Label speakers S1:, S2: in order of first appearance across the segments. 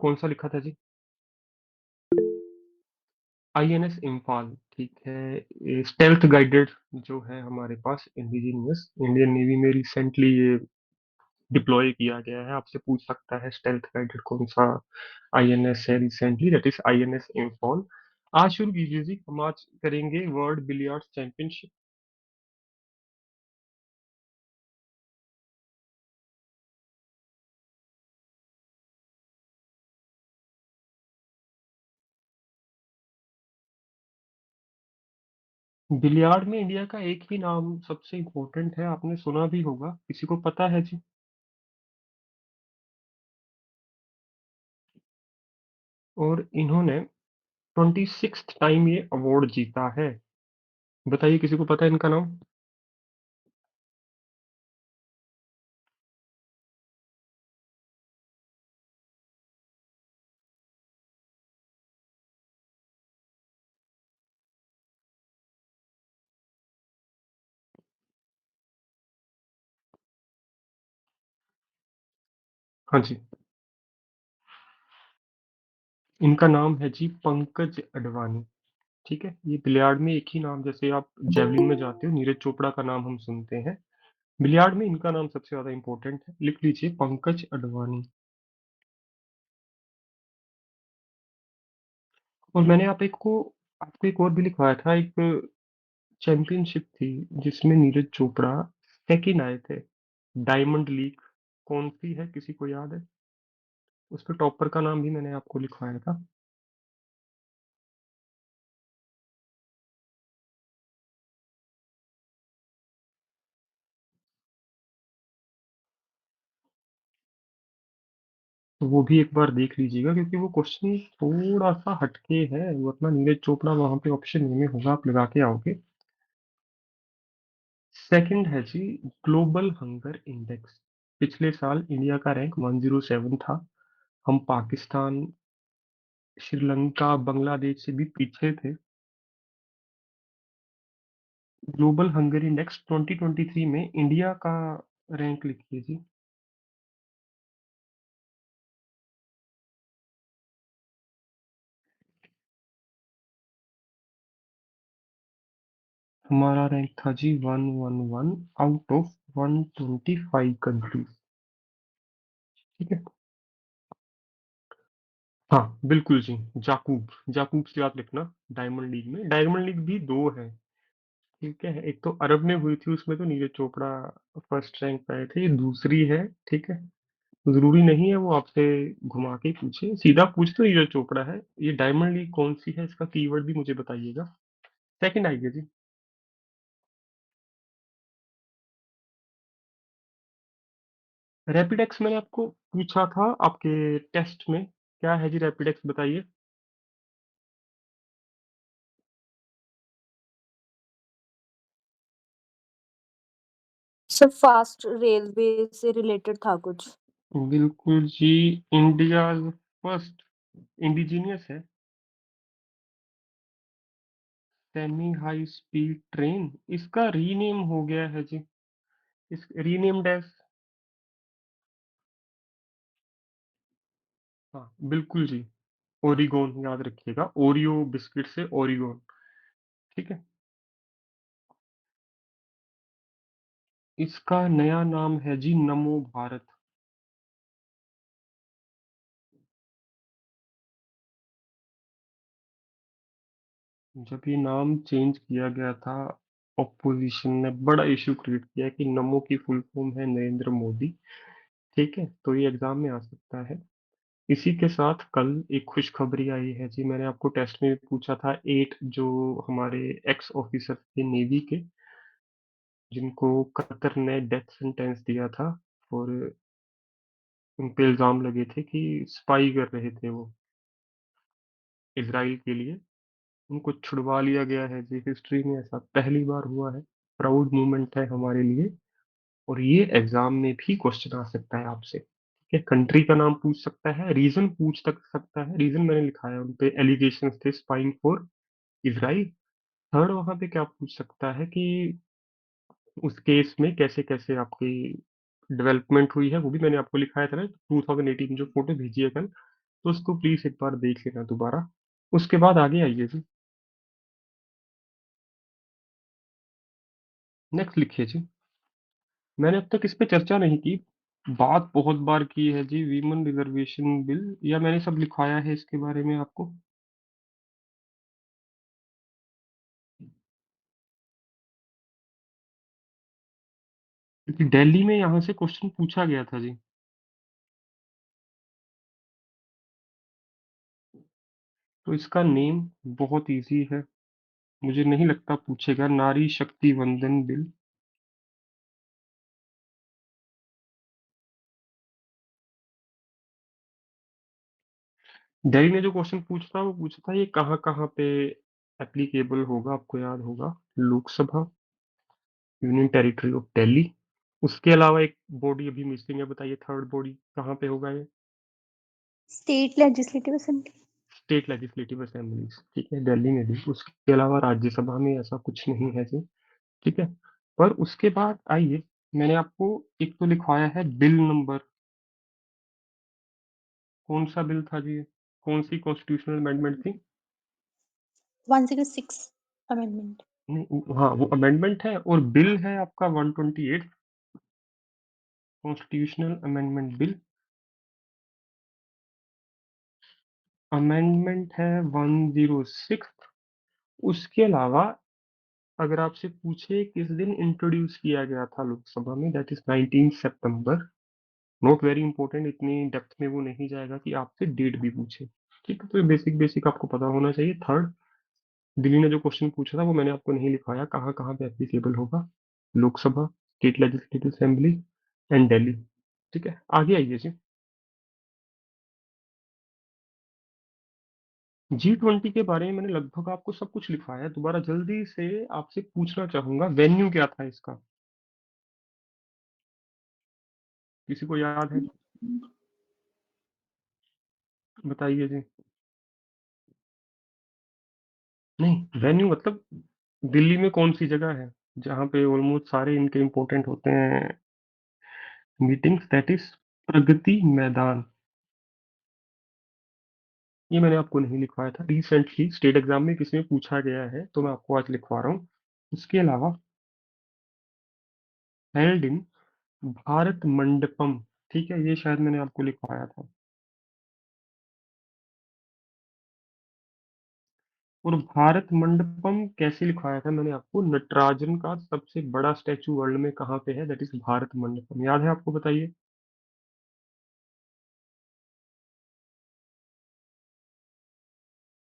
S1: कौन सा लिखा था जी? आईएनएस इम्फाल, ठीक है। स्टेल्थ गाइडेड जो है हमारे पास इंडिजीनियस इंडियन नेवी में रिसेंटली ये डिप्लॉय किया गया है। आपसे पूछ सकता है स्टेल्थ गाइडेड कौन सा आईएनएस है recently, that is INS Imphal. आज शुरू कीजिए जी, हम आज करेंगे वर्ल्ड बिलियर्ड्स चैंपियनशिप। बिलियार्ड में इंडिया का एक ही नाम सबसे इम्पोर्टेंट है, आपने सुना भी होगा, किसी को पता है जी? और इन्होंने 26th टाइम ये अवार्ड जीता है। बताइए किसी को पता है इनका नाम? हाँ जी, इनका नाम है जी पंकज अडवाणी। ठीक है, ये बिलियार्ड में एक ही नाम, जैसे आप जेवलिन में जाते हो नीरज चोपड़ा का नाम हम सुनते हैं, बिलियार्ड में इनका नाम सबसे ज्यादा इंपॉर्टेंट है। लिख लीजिए पंकज अडवाणी। और मैंने आपको एक और भी लिखवाया था, एक चैंपियनशिप थी जिसमें नीरज चोपड़ा सेकंड आए थे, डायमंड लीग। कौन सी है, किसी को याद है? उस पर टॉपर का नाम भी मैंने आपको लिखवाया था। तो वो भी एक बार देख लीजिएगा, क्योंकि वो क्वेश्चन थोड़ा सा हटके है, वरना नीरज चोपड़ा वहां पे ऑप्शन ए में होगा, आप लगा के आओगे। सेकंड है जी ग्लोबल हंगर इंडेक्स। पिछले साल इंडिया का रैंक 107 था। हम पाकिस्तान, श्रीलंका, बांग्लादेश से भी पीछे थे। ग्लोबल हंगर इंडेक्स 2023 में इंडिया का रैंक लिखिए जी। हमारा रैंक था जी 111 आउट ऑफ 125 कंट्रीज। ठीक है। हाँ बिल्कुल जी, जाकूब, जाकूब से याद रखना। डायमंड लीग भी दो है। ठीक है, एक तो अरब में हुई थी, उसमें तो नीरज चोपड़ा फर्स्ट रैंक पे आए थे, ये दूसरी है। ठीक है, जरूरी नहीं है वो आपसे घुमा के पूछे, सीधा पूछ तो नीरज चोपड़ा है। ये डायमंड लीग कौन सी है, इसका कीवर्ड भी मुझे बताइएगा। सेकंड आइडिया जी। रैपिडेक्स मैंने आपको पूछा था आपके टेस्ट में, क्या है जी रैपिडेक्स, बताइए।
S2: सब फास्ट रेलवे से रिलेटेड था कुछ।
S1: बिल्कुल जी, इंडिया फर्स्ट इंडिजीनियस है सेमी हाई स्पीड ट्रेन, इसका रीनेम हो गया है जी। इस रीनेम्ड एज, हाँ बिल्कुल जी, ओरिगोन, याद रखिएगा, ओरियो बिस्किट से ओरिगोन। ठीक है, इसका नया नाम है जी नमो भारत। जब ये नाम चेंज किया गया था, ऑपोजिशन ने बड़ा इशू क्रिएट किया कि नमो की फुल फॉर्म है नरेंद्र मोदी। ठीक है, तो ये एग्जाम में आ सकता है। इसी के साथ कल एक खुशखबरी आई है जी, मैंने आपको टेस्ट में पूछा था 8 जो हमारे एक्स ऑफिसर थे नेवी के, जिनको कतर ने डेथ सेंटेंस दिया था, और उन पे इल्जाम लगे थे कि स्पाई कर रहे थे वो इसराइल के लिए, उनको छुड़वा लिया गया है जी। हिस्ट्री में ऐसा पहली बार हुआ है, प्राउड मोमेंट है हमारे लिए। और ये एग्जाम में भी क्वेश्चन आ सकता है आपसे। ठीक है, कंट्री का नाम पूछ सकता है, रीजन पूछ तक सकता है, रीजन मैंने लिखा है, उन पे एलिगेशन थे स्पाइंग फॉर इसराइल। थर्ड वहां पे क्या पूछ सकता है कि उस केस में कैसे कैसे आपकी डेवलपमेंट हुई है, वो भी मैंने आपको लिखाया था ना 2018 जो फोटो भेजी है कल, तो उसको प्लीज एक बार देख लेना दोबारा। उसके बाद आगे आइए जी। नेक्स्ट लिखिए जी। मैंने अब तक इस पे चर्चा नहीं की, बात बहुत बार की है जी, वीमेन रिजर्वेशन बिल, या मैंने सब लिखवाया है इसके बारे में आपको? क्योंकि दिल्ली में यहाँ से क्वेश्चन पूछा गया था जी। तो इसका नेम बहुत इजी है, मुझे नहीं लगता पूछेगा, नारी शक्ति वंदन बिल। दिल्ली ने जो क्वेश्चन पूछा वो पूछा था ये कहाँ कहाँ पे एप्लीकेबल होगा, आपको याद होगा, Lok Sabha, union territory of Delhi. उसके अलावा एक बॉडी अभी मिसिंग है, बताइए थर्ड बॉडी कहाँ पे होगा ये?
S2: State legislative assembly.
S1: State legislative assemblies, ठीक है, दिल्ली में भी। उसके अलावा राज्यसभा में ऐसा कुछ नहीं है जी, ठीक है। पर उसके बाद आइए, मैंने आपको एक तो लिखवाया है बिल नंबर। कौन सा बिल था जी ये? कौन सी कॉन्स्टिट्यूशनल अमेंडमेंट थी?
S2: 106 अमेंडमेंट।
S1: नहीं, हाँ वो अमेंडमेंट है, और बिल है आपका 128, कॉन्स्टिट्यूशनल अमेंडमेंट बिल। अमेंडमेंट है 106। उसके अलावा अगर आपसे पूछे किस दिन इंट्रोड्यूस किया गया था लोकसभा में, that is 19 September. Not very important, इतनी डेप्थ में वो नहीं जाएगा कि आपसे डेट भी पूछे, ठीक है। तो बेसिक बेसिक आपको पता होना चाहिए। थर्ड, दिल्ली ने जो क्वेश्चन पूछा था वो मैंने आपको नहीं लिखवाया, कहाँ कहाँ पे एप्लीकेबल होगा, Lok Sabha, state legislative assembly and Delhi, ठीक है। आगे आइए जी। G20 के बारे में मैंने लगभग आपको सब कुछ लिखवाया है, दोबारा जल्दी से आपसे पूछना चाहूंगा वेन्यू क्या था इसका, किसी को याद है? बताइए जी। नहीं, वेन्यू मतलब दिल्ली में कौन सी जगह है जहाँ पे ऑलमोस्ट सारे इनके इम्पोर्टेंट होते हैं meetings, that is Pragati Maidan. ये मैंने आपको नहीं लिखवाया था, रिसेंटली स्टेट एग्जाम में किसी में पूछा गया है तो मैं आपको आज लिखवा रहा हूँ। उसके अलावा हेल्ड इन भारत मंडपम, ठीक है, ये शायद मैंने आपको लिखवाया था। और भारत मंडपम कैसे लिखवाया था मैंने आपको, नटराजन का सबसे बड़ा स्टैचू वर्ल्ड में कहाँ पे है, दैट इज भारत मंडपम, याद है आपको? बताइए।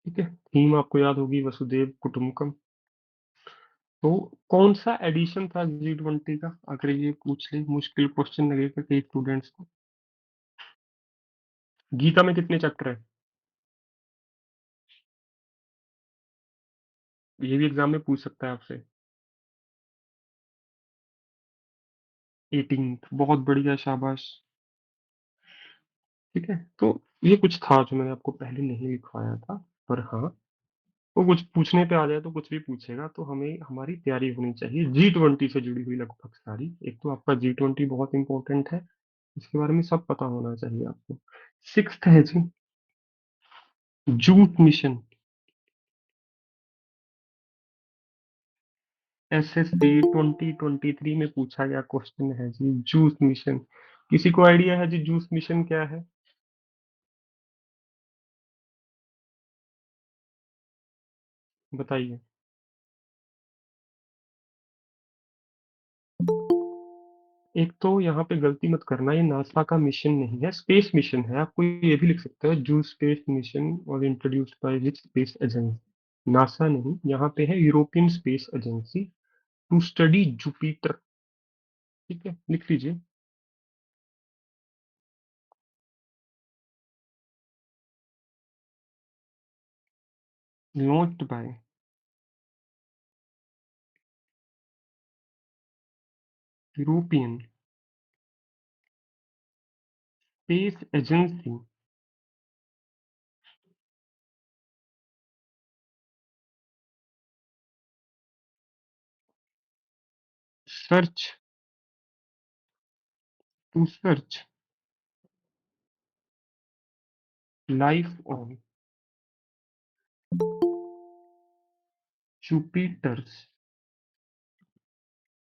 S1: ठीक है, थीम आपको याद होगी, वसुदेव कुटुंबकम। तो कौन सा एडिशन था G20 का, अगर ये पूछ ले, मुश्किल क्वेश्चन लगेगा कई स्टूडेंट्स को। गीता में कितने चैप्टर है? ये भी एग्जाम में पूछ सकता है आपसे। 18, बहुत बढ़िया, शाबाश। ठीक है, तो ये कुछ था जो मैंने आपको पहले नहीं लिखवाया था। पर हाँ, वो कुछ पूछने पे आ जाए तो कुछ भी पूछेगा, तो हमें हमारी तैयारी होनी चाहिए G20 से जुड़ी हुई लगभग सारी। एक तो आपका G20 बहुत इंपॉर्टेंट है, इसके बारे में सब पता होना चाहिए आपको। सिक्स्थ है जी, जूट मिशन। SSC 2023 में पूछा गया क्वेश्चन है जी, जूस मिशन। किसी को आइडिया है जी जूस मिशन क्या है? बताइए। एक तो यहाँ पे गलती मत करना, ये नासा का मिशन नहीं है, स्पेस मिशन है। आपको ये भी लिख सकते हो, जू स्पेस मिशन और introduced by which space agency. NASA नहीं, यहाँ पे है European space agency to study Jupiter. ठीक है, लिख लीजिए। Launched by European space agency. Search, to search life on Jupiter's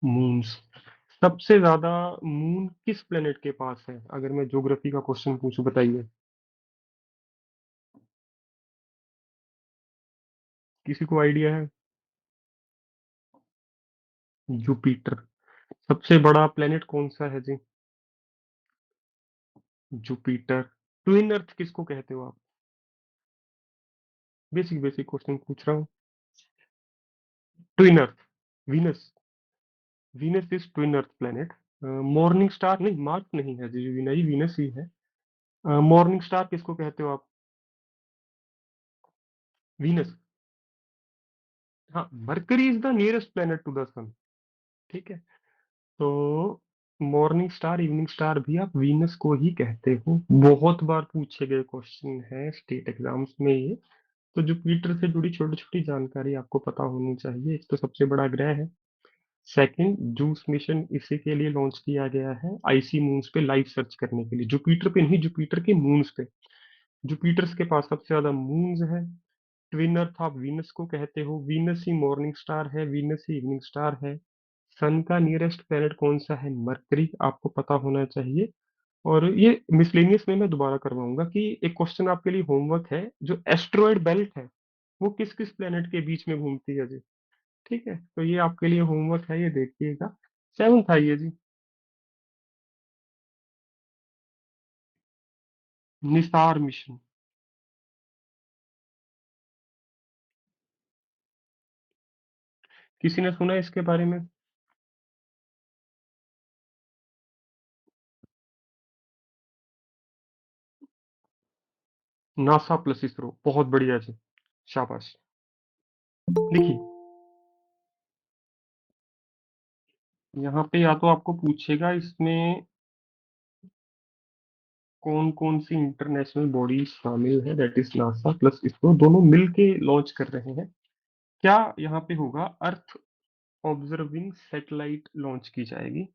S1: moons. सबसे ज्यादा मून किस प्लेनेट के पास है, अगर मैं ज्योग्राफी का क्वेश्चन पूछूं, बताइए। किसी को आइडिया है? जुपिटर। सबसे बड़ा प्लेनेट कौन सा है जी? जुपिटर। ट्विन अर्थ किसको कहते हो आप? बेसिक बेसिक क्वेश्चन पूछ रहा हूँ। Twin earth. Venus. Venus is twin earth planet. Morning star नहीं, मार्स नहीं है जी, नहीं वीनस ही है। मॉर्निंग स्टार किसको कहते हो आप? वीनस। हाँ, Mercury is the nearest planet to the sun. ठीक है। तो मॉर्निंग स्टार, इवनिंग स्टार भी आप वीनस को ही कहते हो। बहुत बार पूछे गए क्वेश्चन है स्टेट एग्जाम्स में ये। तो जुपिटर से जुड़ी छोटी छोटी जानकारी आपको पता होनी चाहिए। एक तो सबसे बड़ा ग्रह है। सेकंड, जूस मिशन इसी के लिए लॉन्च किया गया है, आईसी मून्स पे लाइव सर्च करने के लिए, जुपिटर पे नहीं, जुपिटर के मून्स पे। जुपिटर्स के पास सबसे ज्यादा मून्स है। ट्विन अर्थ आप वीनस को कहते हो, वीनस ही मॉर्निंग स्टार है, वीनस ही इवनिंग स्टार है। सन का नियरेस्ट प्लेनेट कौन सा है? मरकरी, आपको पता होना चाहिए। और ये मिसलेनियस में मैं दोबारा करवाऊंगा कि एक क्वेश्चन आपके लिए होमवर्क है, जो एस्ट्रॉयड बेल्ट है वो किस किस प्लेनेट के बीच में घूमती है जी। ठीक है, तो ये आपके लिए होमवर्क है, ये देखिएगा। सेवंथ आइए जी। निसार मिशन। किसी ने सुना है इसके बारे में? नासा प्लस इसरो, बहुत बढ़िया जी। शाबाश। लिखिए। यहाँ पे या तो आपको पूछेगा इसमें कौन कौन सी इंटरनेशनल बॉडी शामिल है, that is NASA plus ISRO दोनों मिलके लॉन्च कर रहे हैं। क्या यहाँ पे होगा? अर्थ ऑब्जर्विंग सैटेलाइट लॉन्च की जाएगी।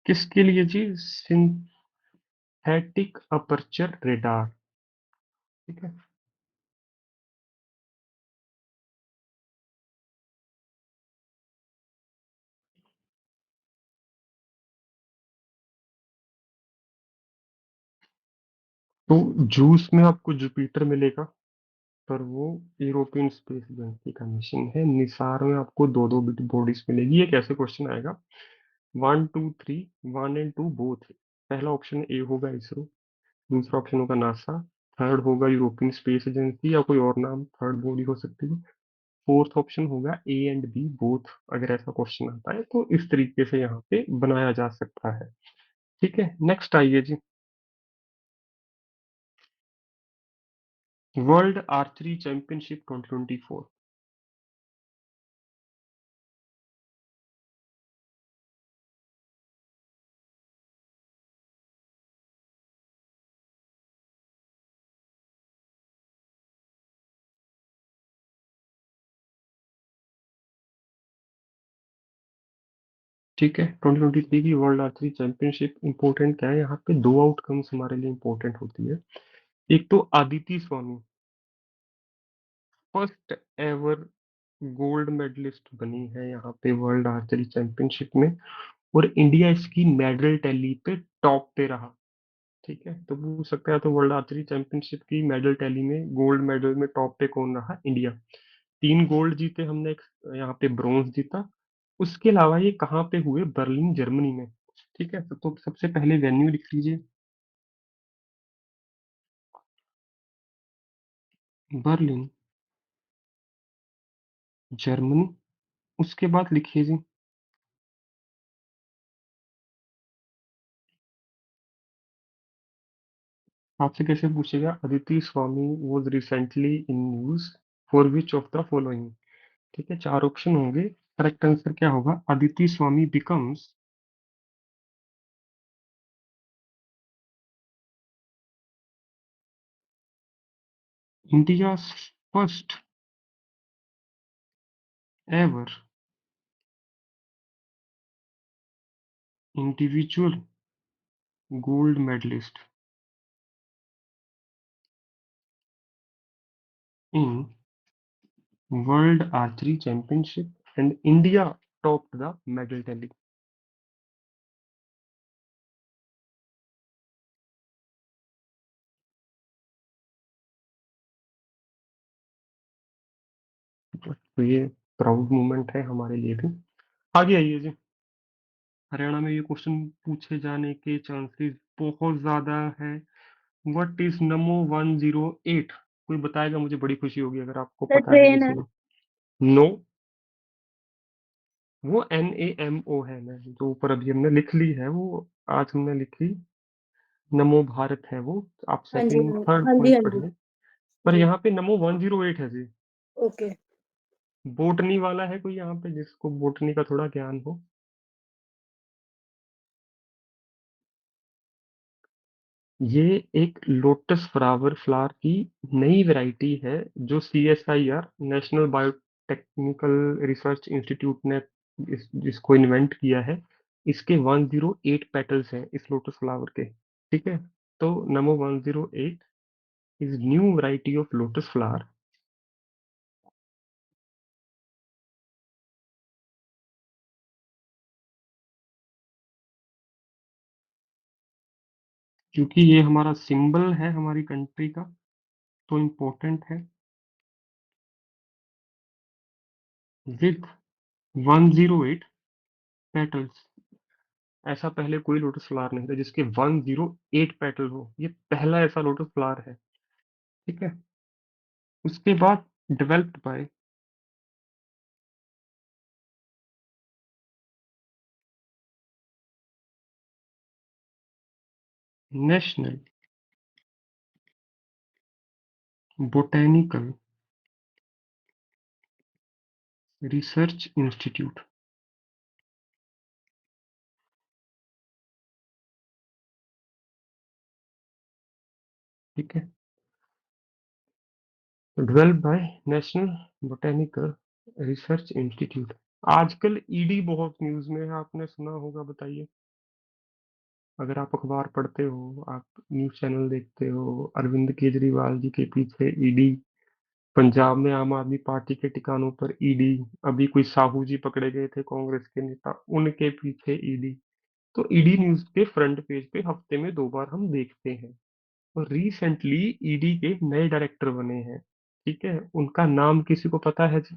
S1: किसके लिए जी? Synthetic aperture radar. ठीक है। तो जूस में आपको जुपिटर मिलेगा, पर वो यूरोपियन स्पेस एजेंसी का मिशन है। निसार में आपको दो दो बॉडीज मिलेगी। ये कैसे क्वेश्चन आएगा? One two three, one and two both. पहला ऑप्शन ए होगा इसरो, दूसरा ऑप्शन होगा नासा, थर्ड होगा यूरोपियन स्पेस एजेंसी, या कोई और नाम थर्ड बॉडी हो सकती है। फोर्थ ऑप्शन होगा ए एंड बी बोथ। अगर ऐसा क्वेश्चन आता है तो इस तरीके से यहाँ पे बनाया जा सकता है। ठीक है, नेक्स्ट आइए जी। World archery championship 2024। ठीक है, 2023 की वर्ल्ड आर्चरी चैंपियनशिप इंपॉर्टेंट क्या है? यहाँ पे दो आउटकम्स हमारे लिए इंपॉर्टेंट होती है। एक तो अदिति स्वामी फर्स्ट एवर गोल्ड मेडलिस्ट बनी है यहाँ पे वर्ल्ड आर्चरी चैंपियनशिप में, और इंडिया इसकी मेडल टैली पे टॉप पे रहा। ठीक है, तो पूछ सकते हैं तो वर्ल्ड आर्चरी चैंपियनशिप की मेडल टैली में गोल्ड मेडल में टॉप पे कौन रहा? इंडिया। तीन गोल्ड जीते हमने, एक यहाँ पे ब्रॉन्ज जीता। उसके अलावा ये कहाँ पे हुए? बर्लिन जर्मनी में। ठीक है, तो सबसे पहले वेन्यू लिख लीजिए। Berlin Germany. उसके बाद लिखिए जी। आपसे कैसे पूछेगा? Aditi Swami was recently in news for which of the following. ठीक है, चार ऑप्शन होंगे। करेक्ट आंसर क्या होगा? Aditi Swami becomes India first ever individual gold medalist in world archery championship and India topped the medal tally. तो ये प्राउड मोमेंट है हमारे लिए भी। आगे आइए जी। हरियाणा में ये क्वेश्चन पूछे जाने के चांसेस बहुत ज्यादा है। व्हाट इज नमो 108? कोई बताएगा मुझे बड़ी खुशी होगी अगर आपको
S2: सर
S1: पता है
S2: ट्रेन है।
S1: किसी को। नो, वो NAMO है ना, जो ऊपर अभी हमने लिख ली है वो। आज हमने लिखी नमो भारत है वो। आप
S2: हाँ जी,
S1: सेकंड
S2: हाँ
S1: थर्ड
S2: हाँ जी,
S1: पॉइंट
S2: हाँ जी।
S1: पढ़िए। पर
S2: जी।
S1: यहाँ पे नमो 108 है जी।
S2: ओके।
S1: बोटनी वाला है कोई यहाँ पे जिसको बोटनी का थोड़ा ज्ञान हो? ये एक लोटस फ्लावर की नई वैरायटी है जो CSIR national biotechnical research institute ने जिसको इन्वेंट किया है। इसके 108 पेटल्स हैं इस लोटस फ्लावर के। ठीक है। तो number 108 is new variety of lotus flower. क्योंकि ये हमारा सिंबल है हमारी कंट्री का, तो इम्पोर्टेंट है। With 108 petals. ऐसा पहले कोई लोटस फ्लावर नहीं था जिसके 108 पेटल हो, ये पहला ऐसा लोटस फ्लावर है। ठीक है। उसके बाद developed by National Botanical Research institute. ठीक है। Developed by National Botanical Research institute. आजकल ईडी बहुत न्यूज में है, आपने सुना होगा, बताइए। अगर आप अखबार पढ़ते हो, आप न्यूज चैनल देखते हो, अरविंद केजरीवाल जी के पीछे ईडी। पंजाब में आम आदमी पार्टी के ठिकानों पर ईडी। अभी कोई साहू जी पकड़े गए थे कांग्रेस के नेता, उनके पीछे ईडी। तो ईडी न्यूज के फ्रंट पेज पे हफ्ते में 2 बार हम देखते हैं। और रिसेंटली ईडी के नए डायरेक्टर बने हैं। ठीक है, उनका नाम किसी को पता है जी?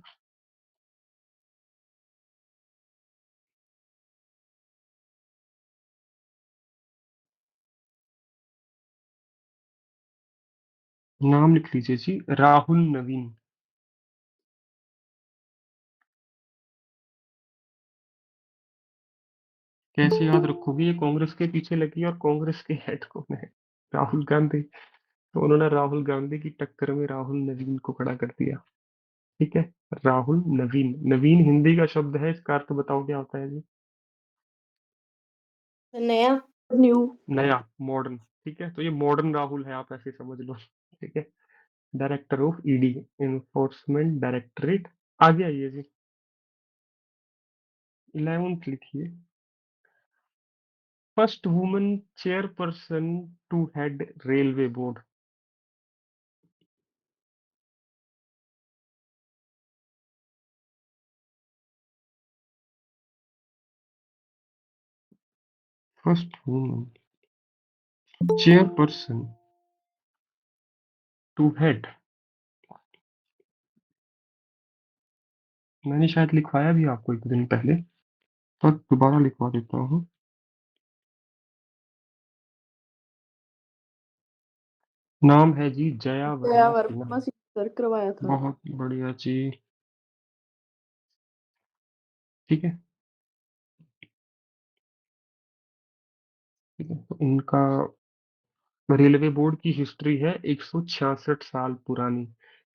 S1: नाम लिख लीजिए जी, राहुल नवीन। कैसे याद रखोगे, ये कांग्रेस के पीछे लगी और कांग्रेस के हेड कौन है? राहुल गांधी। तो उन्होंने राहुल गांधी की टक्कर में राहुल नवीन को खड़ा कर दिया। ठीक है। राहुल नवीन, नवीन हिंदी का शब्द है, इसका अर्थ बताओ क्या होता है जी?
S2: नया। न्यू।
S1: नया, मॉडर्न। ठीक है, तो ये मॉडर्न राहुल है, आप ऐसे समझ लो। ठीक है। Director of ED, enforcement directorate. आगे आइए जी। 11th लिखिए। First woman chairperson to head railway board. First woman chairperson to head. मैंने शायद लिखवाया भी आपको एक दिन पहले, पर दोबारा लिखवा देता हूँ। नाम है जी जया
S2: जया
S1: वर्मा
S2: वर्मा
S1: सिन्हा।
S2: सर करवाया था।
S1: बहुत बढ़िया जी। ठीक है। ठीक है, तो इनका रेलवे बोर्ड की हिस्ट्री है 166 साल पुरानी।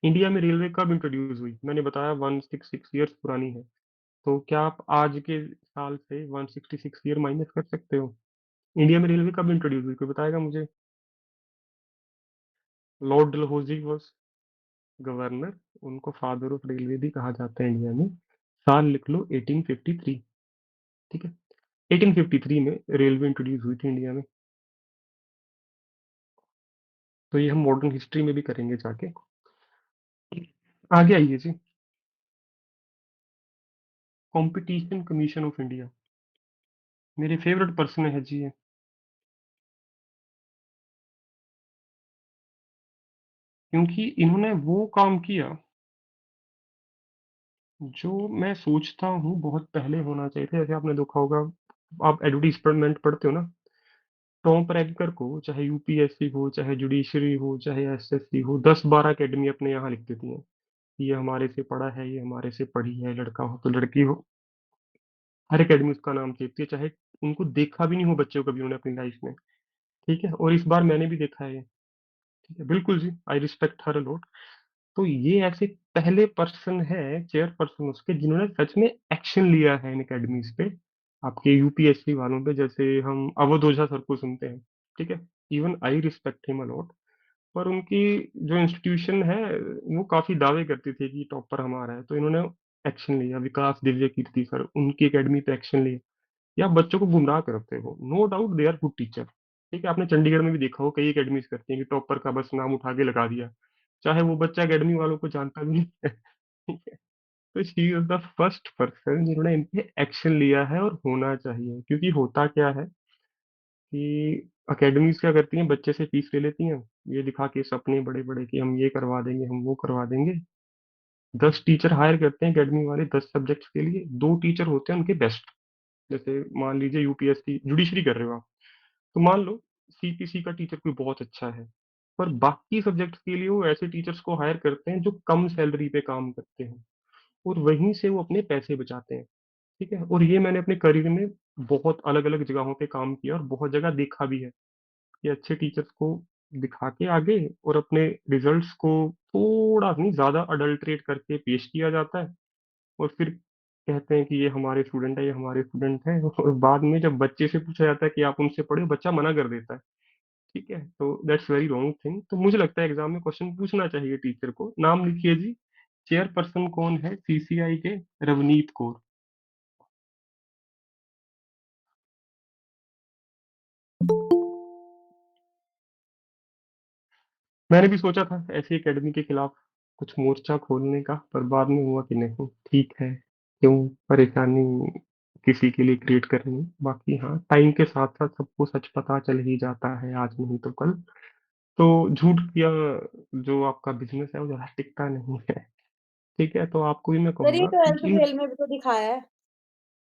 S1: इंडिया में रेलवे कब इंट्रोड्यूस हुई? मैंने बताया 166 ईयर्स पुरानी है। तो क्या आप आज के साल से 166 ईयर माइनस कर सकते हो? इंडिया में रेलवे कब इंट्रोड्यूस हुई, कोई बताएगा मुझे? लॉर्ड डलहौजी बस। गवर्नर, उनको फादर ऑफ रेलवे भी कहा जाता है इंडिया में। साल लिख लो 1853। ठीक है, 1853 में रेलवे इंट्रोड्यूस हुई थी इंडिया में। तो ये हम मॉडर्न हिस्ट्री में भी करेंगे जाके। आगे आइए जी। कंपटीशन कमीशन ऑफ इंडिया, मेरे फेवरेट पर्सन है जी ये। क्योंकि इन्होंने वो काम किया जो मैं सोचता हूँ बहुत पहले होना चाहिए था। जैसे आपने देखा होगा, आप एडवर्टीजमेंट पढ़ते हो ना, टॉप रैंकर को, चाहे यूपीएससी हो, चाहे जुडिशरी हो, चाहे एसएससी हो, 10-12 अकेडमी अपने यहाँ लिख देती हैं कि ये हमारे से पढ़ा है, ये हमारे से पढ़ी है, लड़का हो तो लड़की हो। हर एकेडमी उसका नाम देती है, चाहे उनको देखा भी नहीं हो बच्चों को, कभी उन्होंने अपनी लाइफ में। ठीक है, और इस बार मैंने भी देखा है ये। ठीक है, बिल्कुल जी, आई रिस्पेक्ट हर लॉट। तो ये ऐसे पहले पर्सन है, चेयर पर्सन उसके, जिन्होंने सच में एक्शन लिया है इन एकेडमीज पे, आपके यूपीएससी वालों पे। जैसे हम अवध ओझा सर को सुनते हैं, ठीक है, even I respect him a lot. पर उनकी जो इंस्टीट्यूशन है वो काफी दावे करती थी कि टॉपर हमारा है, तो इन्होंने एक्शन लिया। विकास दिव्य कीर्ति सर, उनकी एकेडमी पे एक्शन लिया। या बच्चों को गुमराह करते हो, no doubt they are good teacher. ठीक है, आपने चंडीगढ़ में भी देखा हो, कई एकेडमीज करती हैं कि टॉपर का बस नाम उठा के लगा दिया, चाहे वो बच्चा एकेडमी वालों को जानता भी नहीं है। ठीक है, तो she is the first person जिन्होंने इन पे एक्शन लिया है, और होना चाहिए। क्योंकि होता क्या है कि अकेडमीज क्या करती हैं, बच्चे से फीस ले लेती हैं, ये दिखा के सपने बड़े बड़े कि हम ये करवा देंगे, हम वो करवा देंगे। 10 टीचर हायर करते हैं अकेडमी वाले 10 सब्जेक्ट्स के लिए, 2 टीचर होते हैं उनके बेस्ट। जैसे मान लीजिए यूपीएससी जुडिशरी कर रहे हो आप, तो मान लो सीपीसी का टीचर कोई बहुत अच्छा है, पर बाकी सब्जेक्ट्स के लिए वो ऐसे टीचर्स को हायर करते हैं जो कम सैलरी पे काम करते हैं, और वहीं से वो अपने पैसे बचाते हैं। ठीक है, और ये मैंने अपने करियर में बहुत अलग अलग जगहों पे काम किया और बहुत जगह देखा भी है कि अच्छे टीचर्स को दिखा के आगे, और अपने रिजल्ट्स को थोड़ा नहीं ज्यादा अडल्ट्रेट करके पेश किया जाता है, और फिर कहते हैं कि ये हमारे स्टूडेंट है, ये हमारे स्टूडेंट है। और बाद में जब बच्चे से पूछा जाता है कि आप उनसे पढ़े, बच्चा मना कर देता है। ठीक है, तो दैट्स वेरी रॉन्ग थिंग। तो मुझे लगता है एग्जाम में क्वेश्चन पूछना चाहिए टीचर को। नाम लिखिए जी, चेयरपर्सन कौन है सीसीआई के? रवनीत कौर। मैंने भी सोचा था ऐसी एकेडमी के खिलाफ कुछ मोर्चा खोलने का, पर बाद में हुआ कि नहीं, ठीक है, क्यों परेशानी किसी के लिए क्रिएट करनी। बाकी हाँ, टाइम के साथ साथ सबको सच पता चल ही जाता है, आज नहीं तो कल। तो झूठ या जो आपका बिजनेस है वो ज्यादा टिकता नहीं है। ठीक है, तो आपको भी मैं
S2: सर ये
S1: कहूंगा कि
S2: 12th
S1: इन।
S2: फेल में भी तो दिखाया है।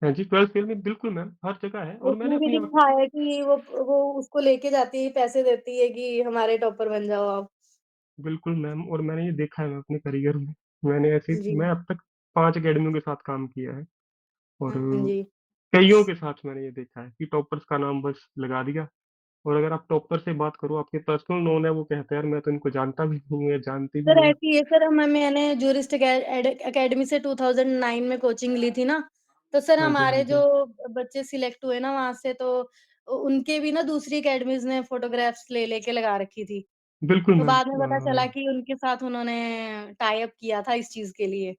S1: हाँ जी, 12th फेल में बिल्कुल मैम हर जगह है, और मैंने
S2: उसमें भी
S1: अपनी
S2: दिखाया है कि वो उसको लेके जाती है, पैसे देती है कि हमारे टॉपर बन जाओ आप।
S1: बिल्कुल मैम, और मैंने ये देखा है मैं अपने करियर में। मैंने ऐसे,
S2: जी।
S1: मैं अब तक 5 अकेडमियों के साथ काम किया है, और
S2: हाँ जी।
S1: कईयों के साथ मैंने ये देखा है कि टॉपर्स का नाम बस लगा दिया, और अगर आप टॉपर से बात करो, आपके पर्सनल नोन है, वो कहते हैं यार मैं तो इनको जानता भी नहीं हूँ या जानती भी
S2: सर
S1: नहीं।
S2: ऐसी है सर, मैंने जूरिस्ट एकेडमी से 2009 में कोचिंग ली थी ना, तो सर
S1: हाँ जी, हाँ
S2: हमारे जो
S1: जी,
S2: बच्चे सिलेक्ट हुए ना वहां से, तो उनके भी ना दूसरी एकेडमीज ने फोटोग्राफ्स ले लेके लगा रखी थी।
S1: बिल्कुल
S2: तो
S1: मैम।
S2: बाद में पता चला कि उनके साथ उन्होंने टाई अप किया था इस चीज के लिए।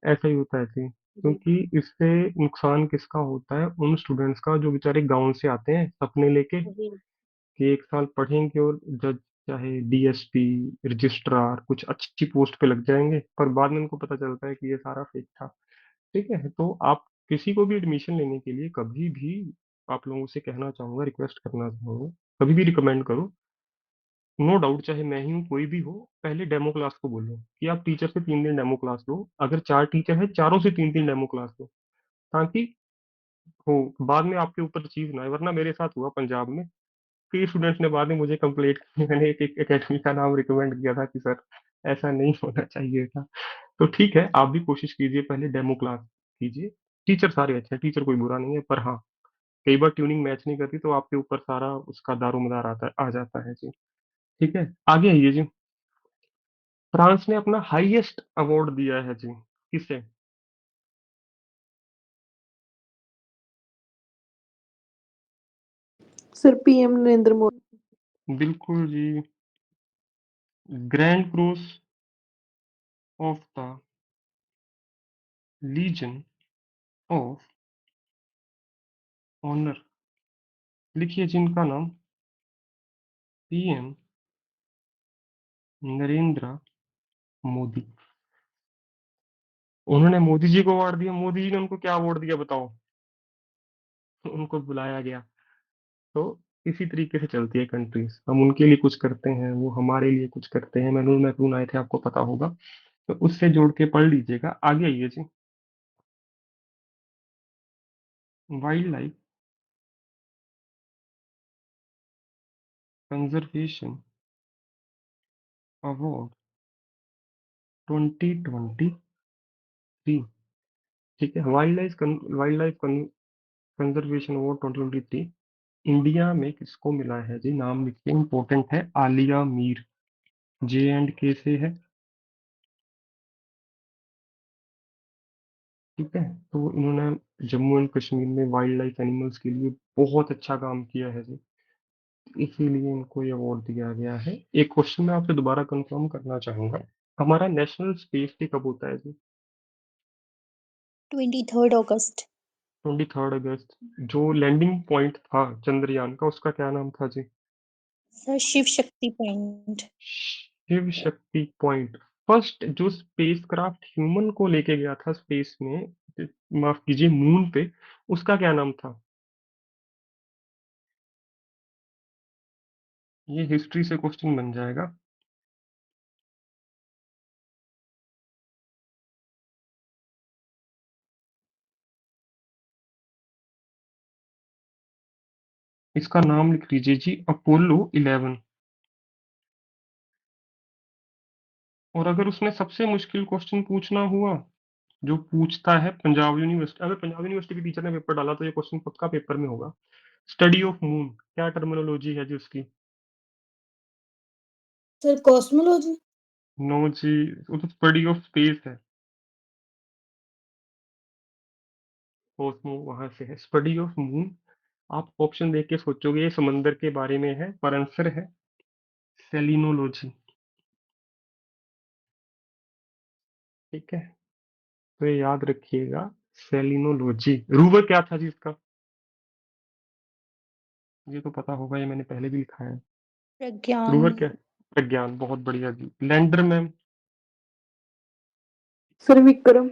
S1: ऐसा ही होता है जी,
S2: जी।
S1: क्योंकि इससे नुकसान किसका होता है? उन स्टूडेंट्स का जो बेचारे गांव से आते हैं सपने लेके
S2: जी।
S1: कि 1 साल पढ़ेंगे और जज, चाहे डीएसपी, रजिस्ट्रार, कुछ अच्छी पोस्ट पे लग जाएंगे, पर बाद में उनको पता चलता है कि ये सारा फेक था। ठीक है, तो आप किसी को भी एडमिशन लेने के लिए कभी भी, आप लोगों से कहना चाहूंगा, रिक्वेस्ट करना चाहूंगा, कभी भी रिकमेंड करो, नो डाउट, चाहे मैं ही हूँ कोई भी हो, पहले डेमो क्लास को बोलो कि आप टीचर से 3 दिन डेमो क्लास लो। अगर 4 टीचर है, चारों से 3 दिन डेमो क्लास लो, ताकि हो बाद में आपके ऊपर चीज ना आए। वरना मेरे साथ हुआ पंजाब में, कई स्टूडेंट्स ने बाद में मुझे कंप्लेंट की, मैंने एक एकेडमी का नाम रिकमेंड किया था कि सर ऐसा नहीं होना चाहिए था। तो ठीक है, आप भी कोशिश कीजिए, पहले डेमो क्लास कीजिए। टीचर सारे अच्छे हैं, टीचर कोई बुरा नहीं है, पर हाँ, कई बार ट्यूनिंग मैच नहीं करती तो आपके ऊपर सारा उसका दारोमदार आ जाता है जी। ठीक है, आगे आइए जी। फ्रांस ने अपना हाईएस्ट अवार्ड दिया है जी, किसे?
S2: Sir PM Narendra Modi.
S1: बिल्कुल जी, grand cross of the legion of honour, लिखिए जिनका नाम पीएम नरेंद्र मोदी। उन्होंने मोदी जी को अवार्ड दिया, मोदी जी ने उनको क्या अवार्ड दिया बताओ? उनको बुलाया गया। तो इसी तरीके से चलती है कंट्रीज, हम उनके लिए कुछ करते हैं, वो हमारे लिए कुछ करते हैं। मैनुअल मैक्रून आए थे, आपको पता होगा, तो उससे जोड़ के पढ़ लीजिएगा। आगे आइए जी। Wildlife conservation award 2023। ठीक है, wildlife conservation award 2023 India में किसको मिला है जी? नाम लिखिए, इंपॉर्टेंट है। आलिया मीर, J&K से है। ठीक है, तो इन्होंने जम्मू एंड कश्मीर में वाइल्ड लाइफ एनिमल्स के लिए बहुत अच्छा काम किया है जी, इसीलिए इनको ये अवार्ड दिया गया है। एक क्वेश्चन मैं आपसे दोबारा कंफर्म करना चाहूंगा, हमारा नेशनल स्पेस डे कब होता है जी?
S2: 23 अगस्त।
S1: 23 अगस्त। जो लैंडिंग पॉइंट था चंद्रयान का, उसका क्या नाम था जी?
S2: Sir Shiv Shakti point.
S1: Shiv Shakti point. First जो स्पेसक्राफ्ट ह्यूमन को लेके गया था स्पेस में, माफ कीजिए मून पे, उसका क्या नाम था? ये हिस्ट्री से क्वेश्चन बन जाएगा। इसका नाम लिख लीजिए जी, अपोलो 11। और अगर उसने सबसे मुश्किल क्वेश्चन पूछना हुआ, जो पूछता है पंजाब यूनिवर्सिटी, अगर पंजाब यूनिवर्सिटी के टीचर ने पेपर डाला तो ये क्वेश्चन पक्का पेपर में होगा। स्टडी ऑफ मून, क्या टर्मिनोलॉजी है जी उसकी?
S2: Sir cosmology.
S1: नो जी, वो तो स्टडी ऑफ स्पेस है। कॉस्मो वहां से है, स्टडी ऑफ मून। आप ऑप्शन देख के सोचोगे ये समंदर के बारे में है, पर आंसर है सेलिनोलॉजी। ठीक है, तो ये याद रखिएगा, सेलिनोलॉजी। रूबर क्या था जी इसका? ये तो पता होगा, ये मैंने पहले भी लिखा है।
S2: प्रज्ञान।
S1: रूबर क्या? प्रज्ञान, बहुत बढ़िया जी। Lander ma'am?
S2: Sir Vikram.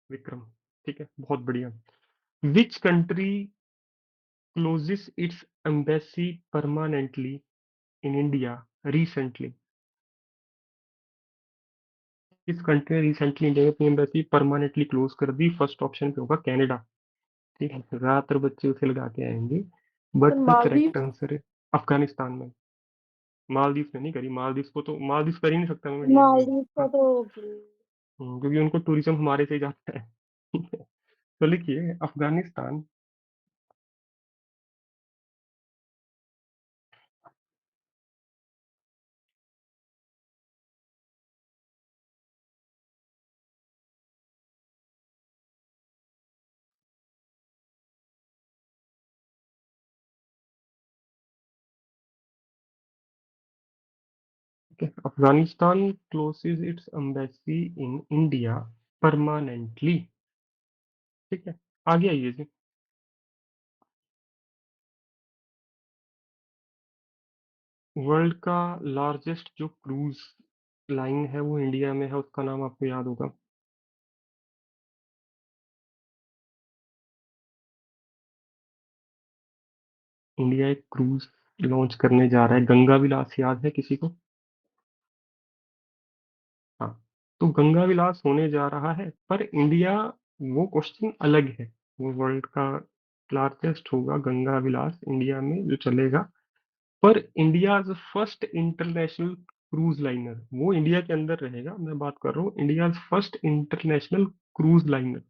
S1: Vikram. ठीक है, बहुत बढ़िया। Which country closes its embassy permanently in India recently? किस कंट्री ने रिसेंटली इंडिया में अपनी एम्बेसी परमानेंटली क्लोज कर दी? फर्स्ट ऑप्शन पे होगा कनाडा। ठीक है, ज्यादातर बच्चे उसे लगा के आएंगे,
S2: sir
S1: but the
S2: Maldives.
S1: Correct answer है अफगानिस्तान में। मालदीव ने नहीं करी, मालदीव को तो मालदीव कर ही नहीं सकता मैं इंडिया में।
S2: मालदीव का
S1: हाँ,
S2: तो
S1: क्योंकि उनको टूरिज्म हमारे से ही जाता है। ठीक है, तो लिखिए अफगानिस्तान। ठीक है, Afghanistan closes its embassy in India permanently. ठीक है, आगे आइए जी। वर्ल्ड का लार्जेस्ट जो क्रूज लाइन है वो इंडिया में है, उसका नाम आपको याद होगा। इंडिया एक क्रूज लॉन्च करने जा रहा है, गंगा विलास याद है किसी को? हाँ, तो गंगा विलास होने जा रहा है, पर इंडिया, वो क्वेश्चन अलग है। वो वर्ल्ड का लार्जेस्ट होगा गंगा विलास, इंडिया में जो चलेगा। पर India first international cruise liner, वो इंडिया के अंदर रहेगा। मैं बात कर रहा हूँ India first international cruise liner.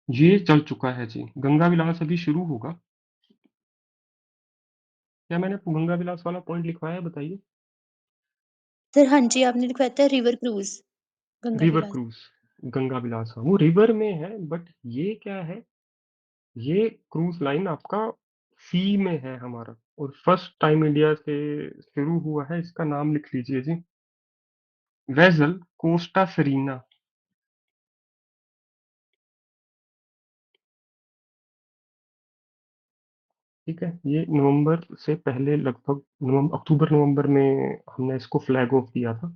S1: ये चल चुका है जी, गंगा विलास अभी शुरू होगा। क्या मैंने गंगा विलास वाला पॉइंट लिखवाया है बताइए?
S2: सर हाँ जी, आपने लिखवाया था रिवर क्रूज गंगा
S1: रिवर
S2: विलास।
S1: क्रूज, गंगा विलास, हाँ वो रिवर में है, बट ये क्या है, ये क्रूज लाइन आपका सी में है हमारा, और फर्स्ट टाइम इंडिया से शुरू हुआ है। इसका नाम लिख लीजिए जी, वेसल कोस्टा सरीना। ठीक है, ये नवंबर से पहले लगभग नवंबर, अक्टूबर नवंबर में हमने इसको फ्लैग ऑफ किया था।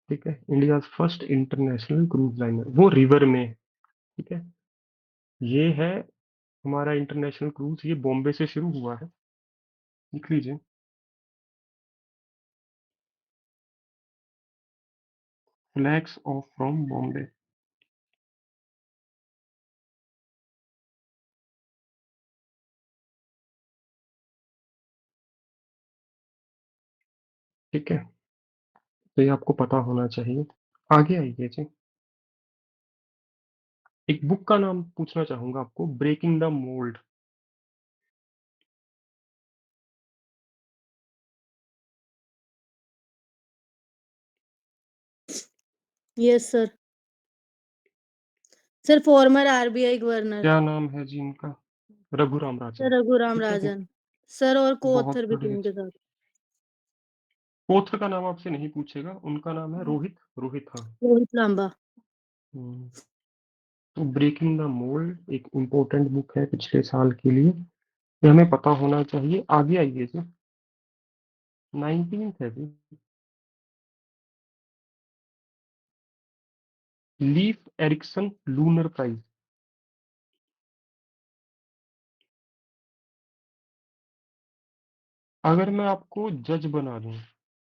S1: ठीक है, India first international cruise liner, वो रिवर में है। ठीक है, ये है हमारा इंटरनेशनल क्रूज, ये बॉम्बे से शुरू हुआ है। लिख लीजिए, फ्लैग्स ऑफ फ्रॉम बॉम्बे। ठीक है, तो ये आपको पता होना चाहिए। आगे आइए जी, एक बुक का नाम पूछना चाहूंगा आपको, breaking the mould.
S2: Yes sir. Sir former RBI governor.
S1: क्या नाम है जी इनका? रघुराम
S2: सर
S1: राजन।
S2: रघुराम
S1: ठीक है जी,
S2: राजन। सर और
S1: बहुत
S2: कोऑथर भी थे
S1: बढ़िया
S2: उनके
S1: जी।
S2: साथ।
S1: पोत्र का नाम आपसे नहीं पूछेगा, उनका नाम है रोहित, रोहित, हाँ।
S2: रोहित लांबा।
S1: हम्म, तो ब्रेकिंग द मोल्ड एक इम्पोर्टेंट बुक है पिछले साल के लिए, ये हमें पता होना चाहिए। आगे आइए जी, 19th है जी, लीफ एरिक्सन लूनर प्राइज। अगर मैं आपको जज बना दूं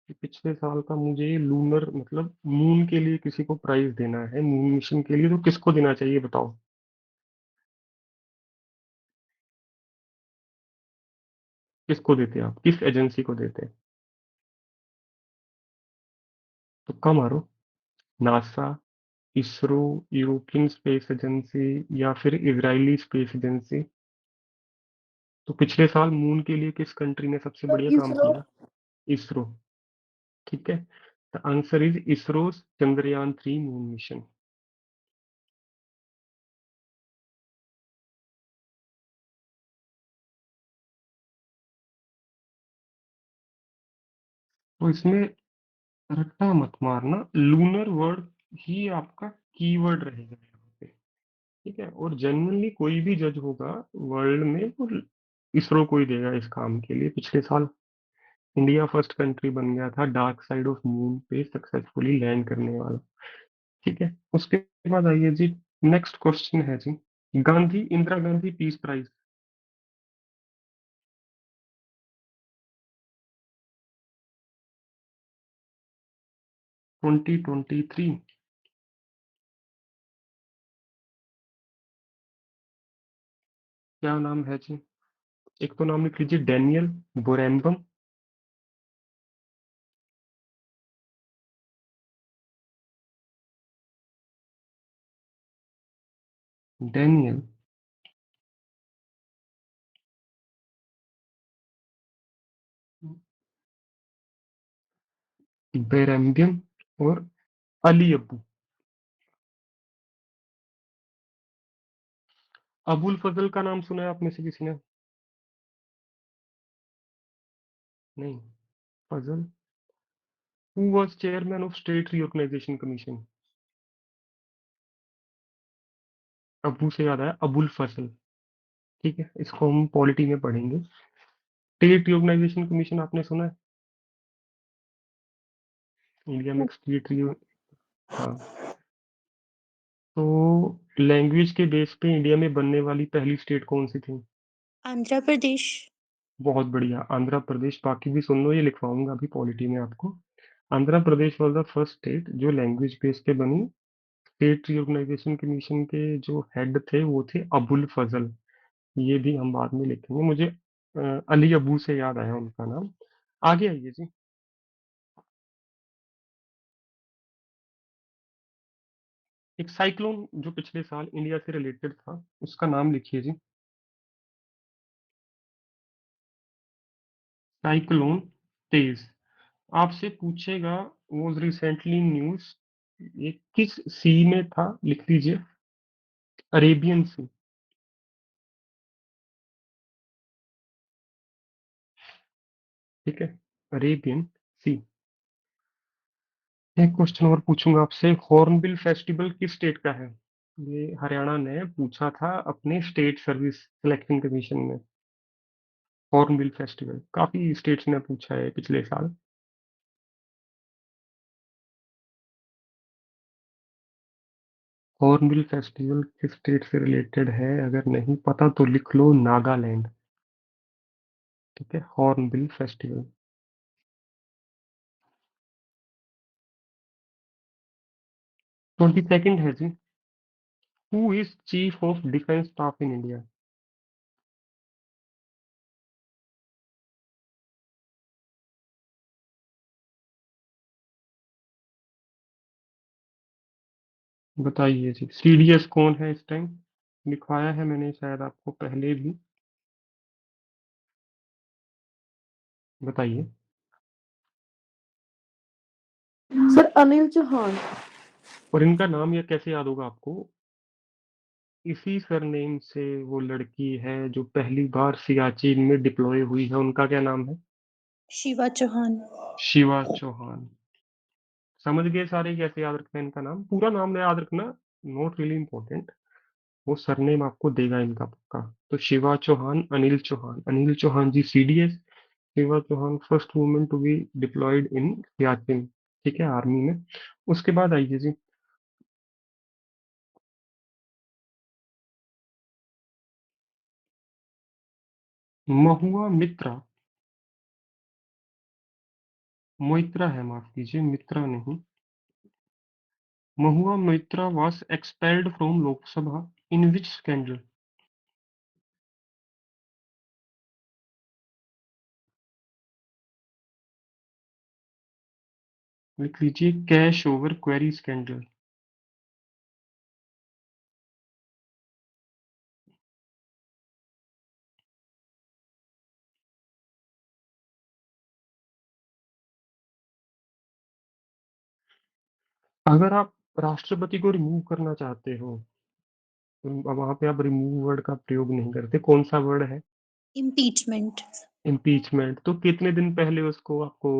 S1: कि पिछले साल का मुझे लूनर मतलब मून के लिए किसी को प्राइज देना है, मून मिशन के लिए, तो किसको देना चाहिए बताओ? किसको देते आप, किस एजेंसी को देते? तुक्का मारो। NASA, ISRO, European space agency, या फिर इजरायली स्पेस एजेंसी। तो पिछले साल मून के लिए किस कंट्री ने सबसे बढ़िया काम
S2: इसरो।
S1: किया? इसरो। ठीक है, the answer is ISRO Chandrayaan 3 moon mission. तो इसमें रट्टा मत मारना, लूनर वर्ड ही आपका कीवर्ड रहेगा यहाँ पे। ठीक है, और जनरली कोई भी जज होगा वर्ल्ड में वो इसरो को ही देगा इस काम के लिए। पिछले साल इंडिया फर्स्ट कंट्री बन गया था डार्क साइड ऑफ मून पे सक्सेसफुली लैंड करने वाला। ठीक है, उसके बाद आइए जी, नेक्स्ट क्वेश्चन है जी, गांधी, इंदिरा गांधी पीस प्राइज। 2023। क्या नाम है जी? एक तो नाम लिख लीजिए, डेनियल बोरेम्बम। डेनियल बेरेम्बियम, और अली अब्बू। अबुल फजल का नाम सुना है आप में से किसी ने? नहीं। Fazal, who was chairman of state reorganisation commission? अब्बू से याद आया, अबुल फजल। ठीक है, इसको हम पॉलिटी में पढ़ेंगे। स्टेट रिऑर्गेनाइजेशन कमीशन आपने सुना है? इंडिया में एक स्टेट रियो, हाँ। तो लैंग्वेज के बेस पे इंडिया में बनने वाली पहली स्टेट कौन सी थी?
S2: आंध्र प्रदेश।
S1: बहुत बढ़िया, आंध्र प्रदेश। बाकी भी सुन लो, ये लिखवाऊंगा अभी पॉलिटी में आपको। Andhra Pradesh was the first state जो लैंग्वेज बेस पे बनी। स्टेट रिऑर्गेनाइजेशन कमीशन के जो हेड थे वो थे अबुल फजल। ये भी हम बाद में लिखेंगे, मुझे अली अबू से याद आया उनका नाम। आगे आइए जी, एक साइक्लोन जो पिछले साल इंडिया से रिलेटेड था, उसका नाम लिखिए जी, साइक्लोन तेज। आपसे पूछेगा वॉज रिसेंटली न्यूज, ये किस सी में था? लिख लीजिए, अरेबियन सी। ठीक है, अरेबियन सी। एक क्वेश्चन और पूछूंगा आपसे, हॉर्नबिल फेस्टिवल किस स्टेट का है? ये हरियाणा ने पूछा था अपने स्टेट सर्विस सिलेक्शन कमीशन में। हॉर्नबिल फेस्टिवल काफी स्टेट्स ने पूछा है पिछले साल। हॉर्नबिल फेस्टिवल किस स्टेट से रिलेटेड है? अगर नहीं पता तो लिख लो नागालैंड। ठीक है, हॉर्नबिल फेस्टिवल। 22nd है जी। Who is chief of defence staff in India? बताइए जी, सीडीएस कौन है इस टाइम? लिखवाया है मैंने शायद आपको पहले भी। बताइए।
S2: सर अनिल चौहान।
S1: और इनका नाम ये कैसे याद होगा आपको? इसी सरनेम से वो लड़की है जो पहली बार सियाचिन में डिप्लॉय हुई है, उनका क्या नाम है?
S2: शिवा चौहान।
S1: शिवा चौहान। समझ गए सारे कैसे याद रखना है इनका नाम? पूरा नाम नहीं याद रखना, नॉट रियली इंपॉर्टेंट। वो सरनेम आपको देगा इनका पक्का। तो Shiva Chauhan, Anil Chauhan, Anil Chauhan ji CDS. Shiva Chauhan first women to be deployed in Siachen. ठीक है, आर्मी में। उसके बाद आइए जी, महुआ मित्रा। मोइत्रा है, माफ कीजिए, मित्रा नहीं। Mahua Moitra was expelled from Lok Sabha in which scandal? लिख लीजिए, कैश ओवर क्वेरी स्कैंडल। अगर आप राष्ट्रपति को रिमूव करना चाहते हो तो वहां पे आप रिमूव वर्ड का प्रयोग नहीं करते, कौन सा वर्ड है?
S2: इम्पीचमेंट।
S1: इम्पीचमेंट। तो कितने दिन पहले उसको आपको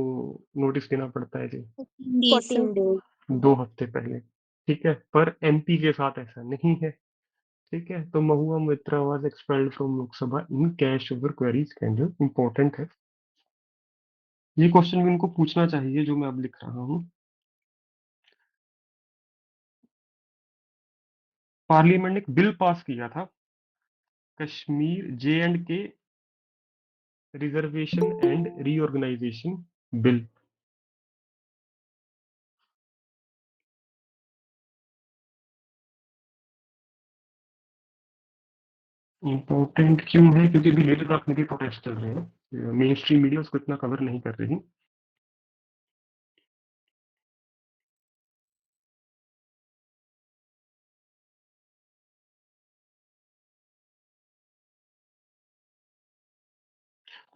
S1: नोटिस देना पड़ता है जी?
S2: 14 सर।
S3: 14 days।
S1: 2 हफ्ते पहले। ठीक है, पर एमपी के साथ ऐसा नहीं है। ठीक है, तो Mahua Moitra was expelled from Lok Sabha in cash over query scandal, important है। ये क्वेश्चन भी उनको पूछना चाहिए जो मैं अब लिख रहा हूँ। पार्लियामेंट ने एक बिल पास किया था, Kashmir J and K reservation and reorganisation bill. Important क्यों है? क्योंकि अभी लेटर ड्राफ्ट में भी प्रोटेस्ट चल रहे हैं, मेन स्ट्रीम मीडिया उसको इतना कवर नहीं कर रही।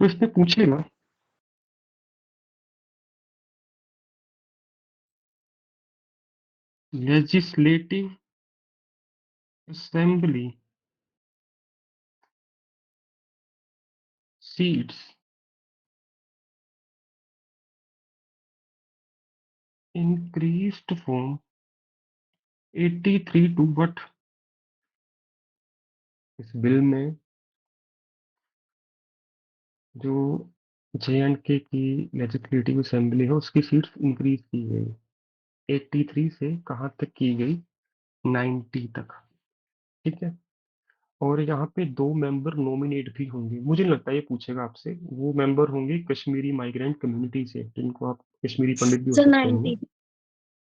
S1: तो इसमें पूछेगा legislative assembly seats increased from 83 to what? इस बिल में जो जे एंड के की लेजिस्लेटिव असेंबली है उसकी सीट्स इंक्रीज की गई। 83 से कहाँ तक की गई? 90 तक। ठीक है, और यहाँ पे 2 मेंबर नॉमिनेट भी होंगे, मुझे नहीं लगता ये पूछेगा आपसे। वो मेंबर होंगे कश्मीरी माइग्रेंट कम्युनिटी से, जिनको आप कश्मीरी पंडित भी हो
S3: सर
S1: सकते हैं।
S3: 90।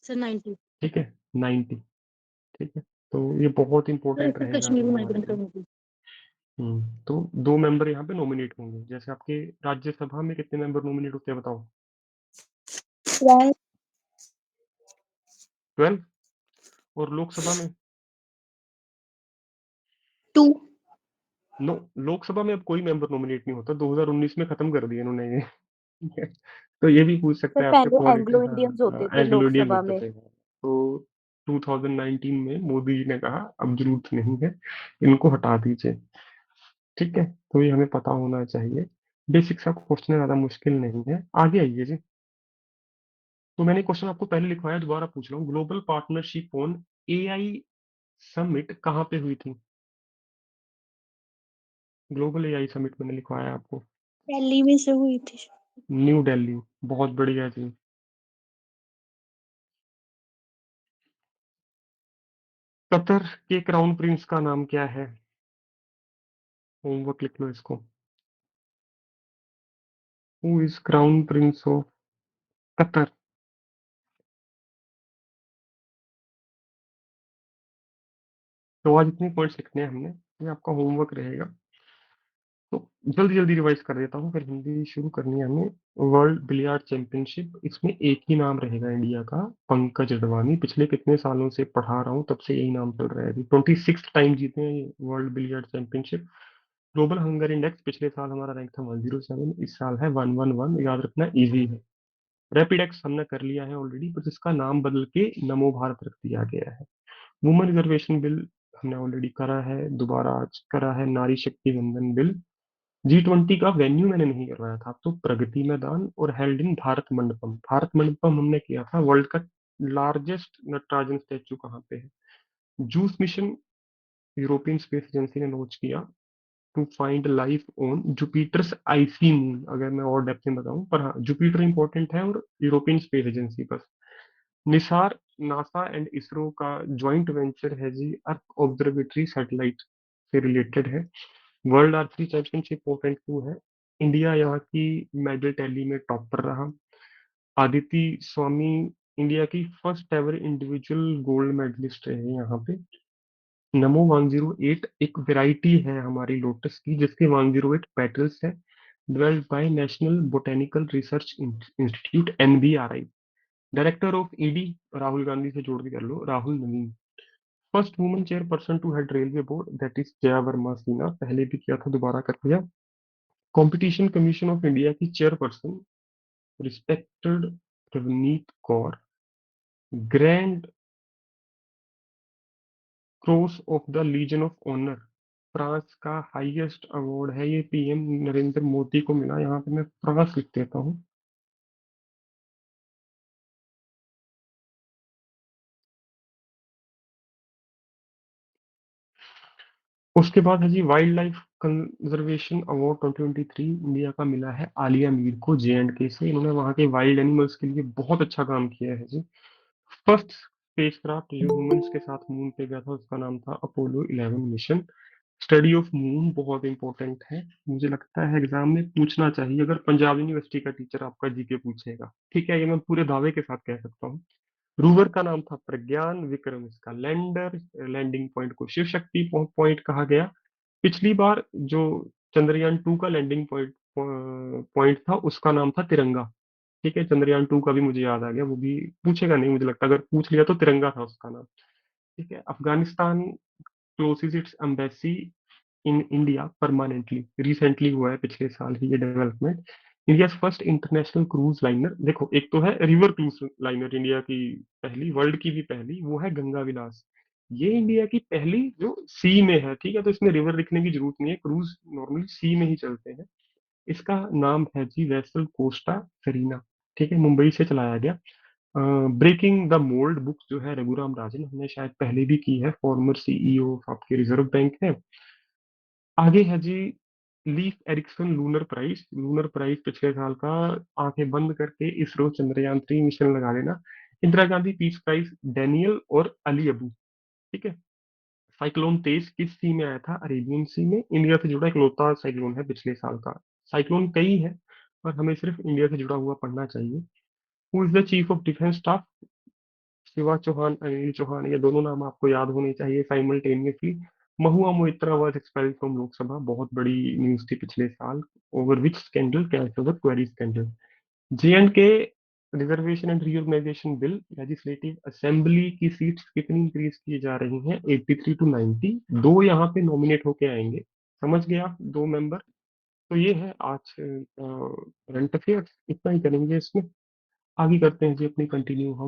S3: सर 90।
S1: ठीक है, 90। ठीक है, तो ये बहुत
S3: सर
S1: इंपॉर्टेंट
S3: इससे
S1: रहेगा
S3: कश्मीरी
S1: हमारे
S3: माइग्रेंट
S1: लिए।
S3: कम्युनिटी।
S1: तो 2 मेंबर यहाँ पे नॉमिनेट होंगे। जैसे आपके राज्यसभा में कितने मेंबर नॉमिनेट होते हैं बताओ?
S3: 12।
S1: 12। और लोकसभा में?
S3: 2।
S1: नो, लोकसभा में अब कोई मेंबर नॉमिनेट नहीं होता, 2019 में खत्म कर दिया इन्होंने ये। ठीक है, तो ये भी पूछ
S3: सर
S1: सकता है आपसे
S3: पहले
S1: पॉलिटिक्स।
S3: एंग्लो इंडियंस होते थे
S1: एंग्लो इंडियन
S3: लोकसभा
S1: होते
S3: में।
S1: थे, तो 2019 में मोदी जी ने कहा अब जरूरत नहीं है, इनको हटा दीजिए। ठीक है, तो ये हमें पता होना चाहिए। बेसिक सा क्वेश्चन है, ज्यादा मुश्किल नहीं है, आगे आइए जी। तो मैंने क्वेश्चन आपको पहले लिखवाया, दोबारा पूछ रहा हूँ, global partnership on AI summit कहाँ पे हुई थी? ग्लोबल एआई समिट मैंने लिखवाया आपको।
S3: दिल्ली में से हुई थी।
S1: न्यू दिल्ली। बहुत बढ़िया जी। कतर के क्राउन प्रिंस का नाम क्या है? होमवर्क लिख लो इसको। Who is crown Prince of Qatar? तो आज इतने पॉइंट्स लिखने हैं हमने, ये आपका होमवर्क रहेगा। तो जल्दी जल्दी रिवाइज कर देता हूँ, फिर हिंदी शुरू करनी है हमें। वर्ल्ड बिलियर्ड चैंपियनशिप, इसमें एक ही नाम रहेगा इंडिया का, पंकज अडवाणी। पिछले कितने सालों से पढ़ा रहा हूँ, तब से यही नाम चल रहा है। अभी 26 टाइम जीते हैं ये world billiard championship. Global hunger index, पिछले साल हमारा रैंक था 107, इस साल है 111, याद रखना इजी है। रैपिड एक्स हमने कर लिया है ऑलरेडी, बस इसका नाम बदल के नमो भारत रख दिया गया है। वुमेन रिजर्वेशन बिल हमने ऑलरेडी करा है, दोबारा आज करा है। नारी शक्ति वंदन बिल। G20 का वेन्यू मैंने नहीं करवाया था, तो प्रगति मैदान और हेल्ड इन भारत मंडपम। भारत मंडपम हमने किया था। वर्ल्ड का लार्जेस्ट नटराजन स्टैचू कहाँ पे है? JUICE mission European space agency ने लॉन्च किया to find life on Jupiter's icy moon. अगर मैं और डेप्थ में बताऊं, पर हाँ, जुपिटर इंपॉर्टेंट है और यूरोपियन स्पेस एजेंसी बस। निसार नासा एंड इसरो का ज्वाइंट वेंचर है जी, अर्थ ऑब्जर्वेटरी सैटेलाइट से रिलेटेड है। वर्ल्ड आर्चरी चैंपियनशिप पोर्टेंट 2 है। इंडिया यहाँ की मेडल टैली में टॉप पर रहा। आदिति स्वामी इंडिया की first ever individual gold medalist रहे यहाँ पे। नमो 108 एक वैरायटी है हमारी लोटस की, जिसके 108 पेटल्स है। Developed by National Botanical Research Institute NBRI। Director of ED, Rahul Gandhi से जोड़ के कर लो, Rahul Navin. First woman chairperson to head railway board, that is Jaya Verma Sinha. पहले भी किया था, दोबारा कर दिया। कंपटीशन कमीशन ऑफ इंडिया की chairperson, respected Ravneet Kaur. Grand cross of the legion of Honour, France का हाईएस्ट अवार्ड है ये, PM नरेंद्र मोदी को मिला। यहाँ पे मैं फ्रांस लिख देता हूँ। उसके बाद है जी wildlife conservation award 2023 India का मिला है आलिया मीर को, J&K से। इन्होंने वहाँ के वाइल्ड एनिमल्स के लिए बहुत अच्छा काम किया है जी। फर्स्ट स्पेसक्राफ्ट जो ह्यूमंस के साथ मून पे गया था, उसका नाम था Apollo 11 mission. Study of moon बहुत इंपॉर्टेंट है, मुझे लगता है एग्जाम में पूछना चाहिए, अगर पंजाब यूनिवर्सिटी का टीचर आपका जीके पूछेगा। ठीक है, ये मैं पूरे दावे के साथ कह सकता हूँ। रूवर का नाम था प्रज्ञान, विक्रम इसका लैंडर। लैंडिंग पॉइंट को शिव शक्ति पॉइंट कहा गया। पिछली बार जो चंद्रयान 2 का लैंडिंग पॉइंट पॉइंट था, उसका नाम था तिरंगा। ठीक है, चंद्रयान 2 का भी मुझे याद आ गया, वो भी पूछेगा नहीं मुझे लगता, अगर पूछ लिया तो तिरंगा था उसका नाम। ठीक है, Afghanistan closes its embassy in India permanently, recently हुआ है, पिछले साल ही ये development. India first international cruise liner, देखो एक तो है रिवर क्रूज लाइनर इंडिया की पहली, वर्ल्ड की भी पहली, वो है गंगा विलास। ये इंडिया की पहली जो सी में है। ठीक है, तो इसमें रिवर लिखने की जरूरत नहीं है, क्रूज नॉर्मली सी में ही चलते हैं। इसका नाम है जी वेसल कोस्टा सरीना। ठीक है, मुंबई से चलाया गया। ब्रेकिंग द मोल्ड बुक जो है रघुराम राजन, हमने शायद पहले भी की है, फॉर्मर CEO आपके रिजर्व बैंक है। आगे है जी Leif Erikson lunar prize. Lunar prize पिछले साल का, आंखें बंद करके इसरो चंद्रयान 3 मिशन लगा देना। Indira Gandhi peace prize Daniel और अली अबू। ठीक है। साइक्लोन तेज किस सी में आया था? अरेबियन सी में। इंडिया से जुड़ा इकलौता साइक्लोन है पिछले साल का। साइक्लोन कई है, पर हमें सिर्फ इंडिया से जुड़ा हुआ पढ़ना चाहिए। Who is the chief of defence staff? Shiva Chauhan, Anil Chauhan, ये दोनों नाम आपको याद होने चाहिए simultaneously. Mahua Moitra was expelled from Lok Sabha, बहुत बड़ी न्यूज थी पिछले साल। Over which scandal? Cash over query scandal. J&K reservation and reorganisation bill, legislative assembly की सीट्स कितनी इंक्रीज की जा रही हैं? 83 टू 90। दो यहाँ पे नॉमिनेट होके आएंगे, समझ गए आप, दो मेंबर। तो ये है आज करंट अफेयर्स, इतना ही करेंगे इसमें। आगे करते हैं जी अपनी कंटिन्यू हम।